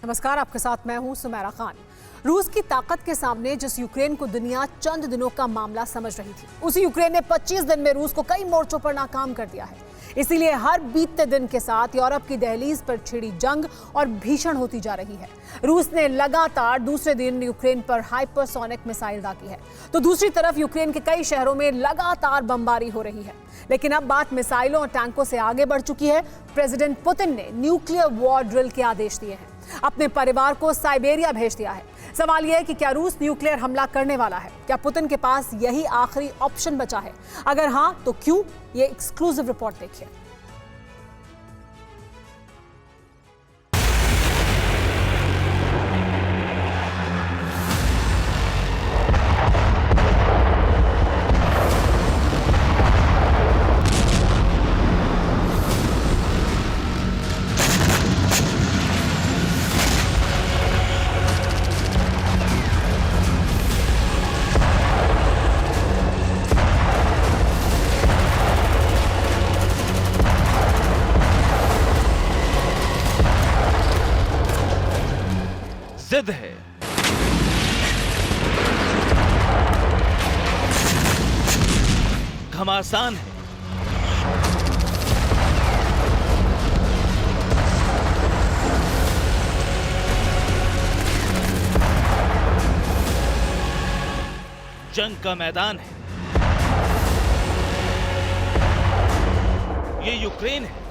नमस्कार, आपके साथ मैं हूं सुमेरा खान। रूस की ताकत के सामने जिस यूक्रेन को दुनिया चंद दिनों का मामला समझ रही थी, उसी यूक्रेन ने 25 दिन में रूस को कई मोर्चों पर नाकाम कर दिया है। इसीलिए हर बीतते दिन के साथ यूरोप की दहलीज पर छिड़ी जंग और भीषण होती जा रही है। रूस ने लगातार दूसरे दिन यूक्रेन पर हाइपरसोनिक मिसाइल दागी है, तो दूसरी तरफ यूक्रेन के कई शहरों में लगातार बमबारी हो रही है। लेकिन अब बात मिसाइलों और टैंकों से आगे बढ़ चुकी है। प्रेसिडेंट पुतिन ने न्यूक्लियर वॉर ड्रिल के आदेश दिए हैं, अपने परिवार को साइबेरिया भेज दिया है। सवाल यह है कि क्या रूस न्यूक्लियर हमला करने वाला है? क्या पुतिन के पास यही आखिरी ऑप्शन बचा है? अगर हां, तो क्यों? ये एक्सक्लूसिव रिपोर्ट देखिए। जिद है, घमासान है, जंग का मैदान है। ये यूक्रेन है।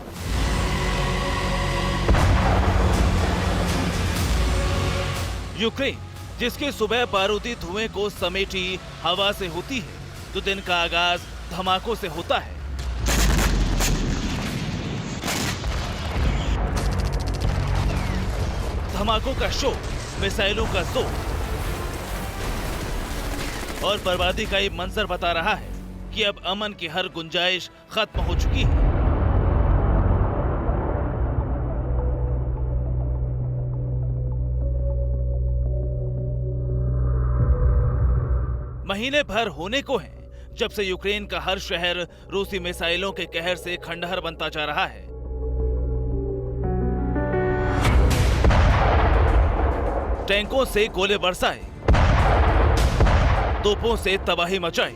यूक्रेन जिसके सुबह बारूदी धुएं को समेटी हवा से होती है, तो दिन का आगाज धमाकों से होता है। धमाकों का शोर, मिसाइलों का जोर और बर्बादी का ये मंजर बता रहा है कि अब अमन की हर गुंजाइश खत्म हो चुकी है। महीने भर होने को हैं जब से यूक्रेन का हर शहर रूसी मिसाइलों के कहर से खंडहर बनता जा रहा है। टैंकों से गोले बरसाए, तोपों से तबाही मचाई,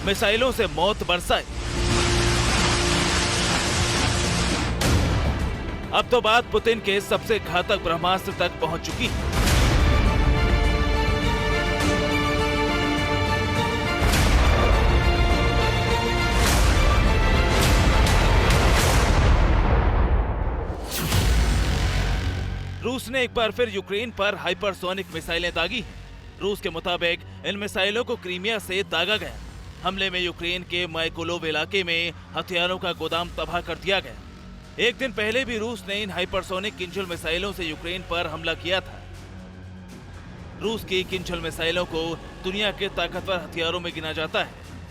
मिसाइलों से मौत बरसाई। अब तो बात पुतिन के सबसे घातक ब्रह्मास्त्र तक पहुंच चुकी है। रूस ने एक बार फिर यूक्रेन पर हाइपरसोनिक मिसाइलें दागी हैं। रूस के मुताबिक इन मिसाइलों को क्रीमिया से दागा गया। हमले में यूक्रेन के माइकोलोव इलाके में हथियारों का गोदाम तबाह कर दिया गया। एक दिन पहले भी रूस ने इन हाइपरसोनिक किंजल मिसाइलों से यूक्रेन पर हमला किया था। रूस की किंजल मिसाइलों को दुनिया के ताकतवर हथियारों में गिना जाता है।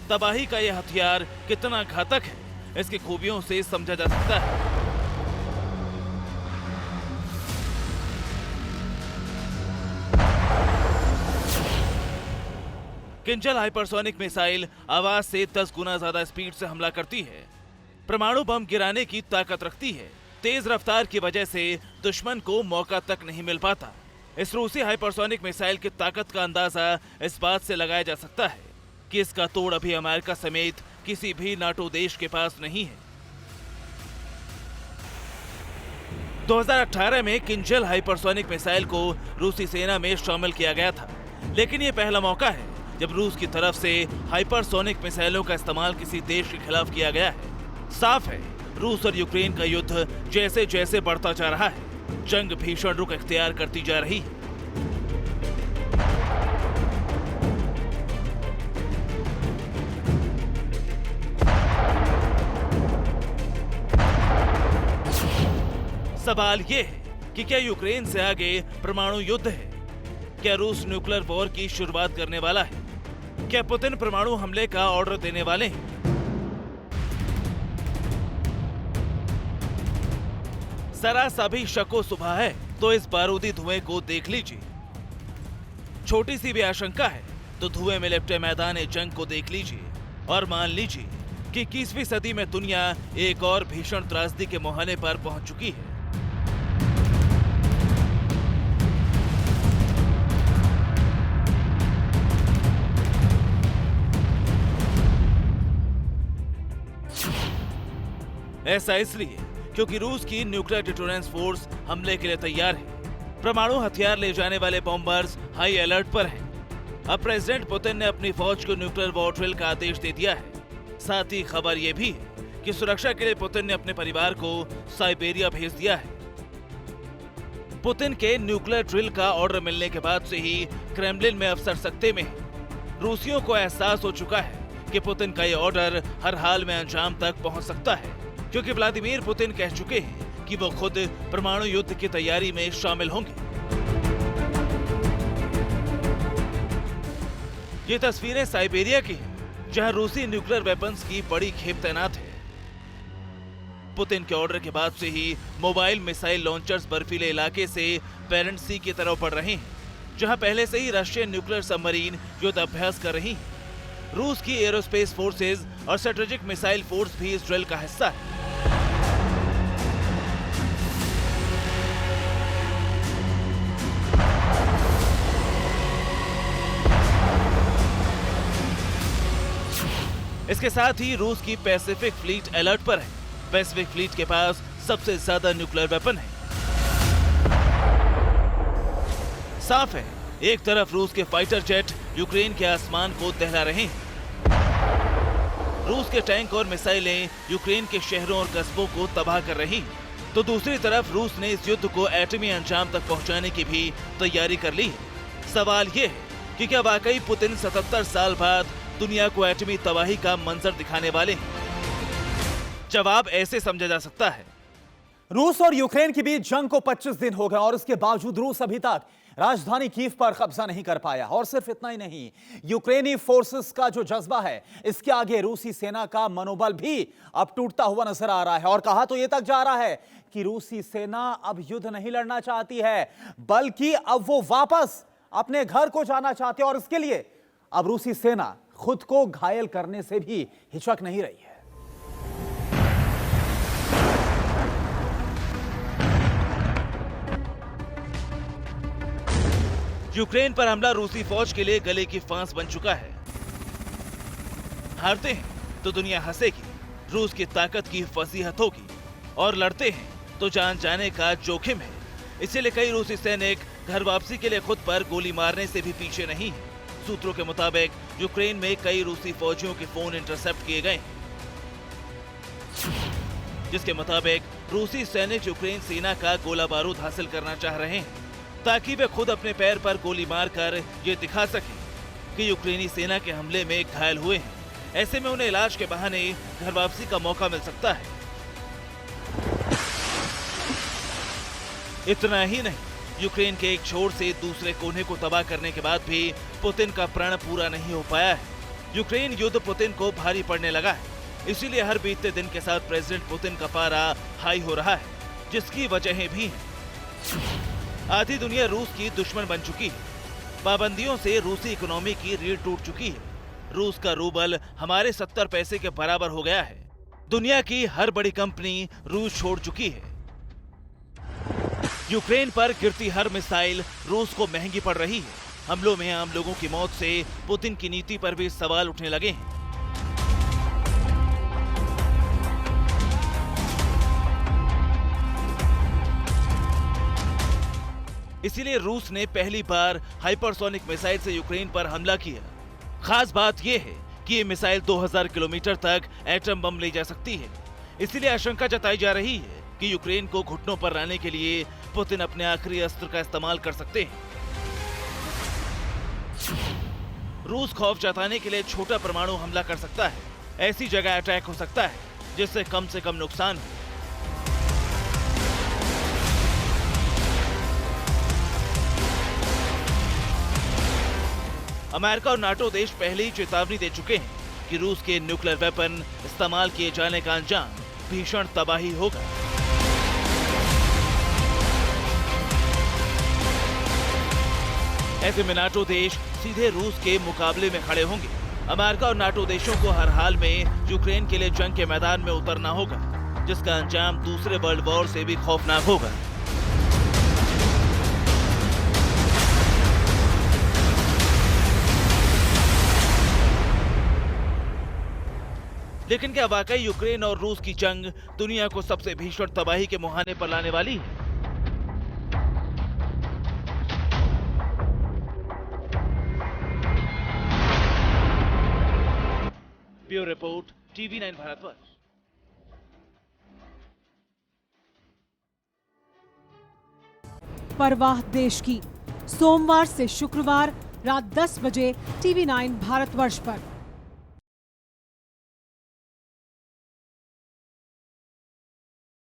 तबाही का यह हथियार कितना घातक है, इसकी खूबियों से समझा जा सकता है। किंजल हाइपरसोनिक मिसाइल आवाज से 10 गुना ज्यादा स्पीड से हमला करती है। परमाणु बम गिराने की ताकत रखती है। तेज रफ्तार की वजह से दुश्मन को मौका तक नहीं मिल पाता। इस रूसी हाइपरसोनिक मिसाइल की ताकत का अंदाजा इस बात से लगाया जा सकता है कि इसका तोड़ अभी अमेरिका समेत किसी भी नाटो देश के पास नहीं है। 2018 में किंजल हाइपरसोनिक मिसाइल को रूसी सेना में शामिल किया गया था, लेकिन ये पहला मौका है जब रूस की तरफ से हाइपरसोनिक मिसाइलों का इस्तेमाल किसी देश के खिलाफ किया गया है। साफ है, रूस और यूक्रेन का युद्ध जैसे जैसे बढ़ता जा रहा है, जंग भीषण रुख इख्तियार करती जा रही है। सवाल ये है कि क्या यूक्रेन से आगे परमाणु युद्ध है? क्या रूस न्यूक्लियर वॉर की शुरुआत करने वाला है? क्या पुतिन परमाणु हमले का ऑर्डर देने वाले हैं? जरा सा भी शको सुबह है तो इस बारूदी धुएं को देख लीजिए। छोटी सी भी आशंका है तो धुएं में लिपटे मैदान जंग को देख लीजिए और मान लीजिए कि 21वीं सदी में दुनिया एक और भीषण त्रासदी के मुहाने पर पहुंच चुकी है। ऐसा इसलिए क्योंकि रूस की न्यूक्लियर डिटोरेंस फोर्स हमले के लिए तैयार है। परमाणु हथियार ले जाने वाले बॉम्बर्स हाई अलर्ट पर हैं। अब प्रेसिडेंट पुतिन ने अपनी फौज को न्यूक्लियर वॉर ड्रिल का आदेश दे दिया है। साथ ही खबर यह भी है कि सुरक्षा के लिए पुतिन ने अपने परिवार को साइबेरिया भेज दिया है। पुतिन के न्यूक्लियर ड्रिल का ऑर्डर मिलने के बाद से ही क्रेमलिन में अफसर सख्ते में है। रूसियों को एहसास हो चुका है कि पुतिन का यह ऑर्डर हर हाल में अंजाम तक पहुंच सकता है, क्योंकि व्लादिमीर पुतिन कह चुके हैं कि वो खुद परमाणु युद्ध की तैयारी में शामिल होंगे। ये तस्वीरें साइबेरिया की हैं, जहां रूसी न्यूक्लियर वेपन्स की बड़ी खेप तैनात है। पुतिन के ऑर्डर के बाद से ही मोबाइल मिसाइल लॉन्चर्स बर्फीले इलाके से पेरेंट सी की तरफ बढ़ रहे हैं, जहां पहले से ही रशियन न्यूक्लियर सबमरीन युद्ध अभ्यास कर रही हैं। रूस की एरोस्पेस फोर्सेज और स्ट्रेटेजिक मिसाइल फोर्स भी इस ड्रिल का हिस्सा है। इसके साथ ही रूस की पैसिफिक फ्लीट अलर्ट पर है। पैसिफिक फ्लीट के पास सबसे ज्यादा न्यूक्लियर वेपन है। साफ है, एक तरफ रूस के फाइटर जेट यूक्रेन के आसमान को दहला रहे हैं। रूस के टैंक और मिसाइलें यूक्रेन के शहरों और कस्बों को तबाह कर रही हैं, तो दूसरी तरफ रूस ने इस युद्ध को एटमी अंजाम तक पहुंचाने की भी तैयारी कर ली है। सवाल ये है कि क्या वाकई पुतिन 77 साल बाद दुनिया को एटमी तबाही का मंजर दिखाने वाले हैं? जवाब ऐसे समझा जा सकता है। रूस और यूक्रेन के बीच जंग को 25 दिन हो गए और इसके बावजूद रूस अभी तक राजधानी कीव पर कब्जा नहीं कर पाया। और सिर्फ इतना ही नहीं, यूक्रेनी फोर्सेस का जो जज्बा है, इसके आगे रूसी सेना का मनोबल भी अब टूटता हुआ नजर आ रहा है। और कहा तो यह तक जा रहा है कि रूसी सेना अब युद्ध नहीं लड़ना चाहती है, बल्कि अब वो वापस अपने घर को जाना चाहते हैं। और इसके लिए अब रूसी सेना खुद को घायल करने से भी हिचक नहीं रही है। यूक्रेन पर हमला रूसी फौज के लिए गले की फांस बन चुका है। हारते हैं तो दुनिया हंसेगी, रूस की ताकत की फजीहत होगी, और लड़ते हैं तो जान जाने का जोखिम है। इसीलिए कई रूसी सैनिक घर वापसी के लिए खुद पर गोली मारने से भी पीछे नहीं है। सूत्रों के मुताबिक यूक्रेन में कई रूसी फौजियों के फोन इंटरसेप्ट किए गए, जिसके मुताबिक रूसी सैनिक यूक्रेन सेना का गोला बारूद हासिल करना चाह रहे हैं, ताकि वे खुद अपने पैर पर गोली मारकर ये दिखा सकें कि यूक्रेनी सेना के हमले में घायल हुए हैं। ऐसे में उन्हें इलाज के बहाने घर वापसी का मौका मिल सकता है। इतना ही नहीं, यूक्रेन के एक छोर से दूसरे कोने को तबाह करने के बाद भी पुतिन का प्रण पूरा नहीं हो पाया है। यूक्रेन युद्ध पुतिन को भारी पड़ने लगा है, इसीलिए हर बीतते दिन के साथ प्रेसिडेंट पुतिन का पारा हाई हो रहा है, जिसकी वजहें भी हैं। आधी दुनिया रूस की दुश्मन बन चुकी है। पाबंदियों से रूसी इकोनॉमी की रीढ़ टूट चुकी है। रूस का रूबल हमारे 70 पैसे के बराबर हो गया है। दुनिया की हर बड़ी कंपनी रूस छोड़ चुकी है। यूक्रेन पर गिरती हर मिसाइल रूस को महंगी पड़ रही है। हमलों में आम लोगों की मौत से पुतिन की नीति पर भी सवाल उठने लगे हैं। इसीलिए रूस ने पहली बार हाइपरसोनिक मिसाइल से यूक्रेन पर हमला किया। खास बात यह है कि ये मिसाइल 2000 किलोमीटर तक एटम बम ले जा सकती है। इसीलिए आशंका जताई जा रही है कि यूक्रेन को घुटनों पर लाने के लिए पुतिन अपने आखिरी अस्त्र का इस्तेमाल कर सकते हैं। रूस खौफ जताने के लिए छोटा परमाणु हमला कर सकता है। ऐसी जगह अटैक हो सकता है जिससे कम से कम नुकसान हो। अमेरिका और नाटो देश पहले ही चेतावनी दे चुके हैं कि रूस के न्यूक्लियर वेपन इस्तेमाल किए जाने का अंजाम भीषण तबाही होगा। ऐसे में नाटो देश सीधे रूस के मुकाबले में खड़े होंगे। अमेरिका और नाटो देशों को हर हाल में यूक्रेन के लिए जंग के मैदान में उतरना होगा, जिसका अंजाम दूसरे वर्ल्ड वॉर से भी खौफनाक होगा। लेकिन क्या वाकई यूक्रेन और रूस की जंग दुनिया को सबसे भीषण तबाही के मुहाने पर लाने वाली है? Bureau report, TV9 Bharatvarsh. परवाह देश की, सोमवार से शुक्रवार रात 10 बजे TV9 भारतवर्ष पर।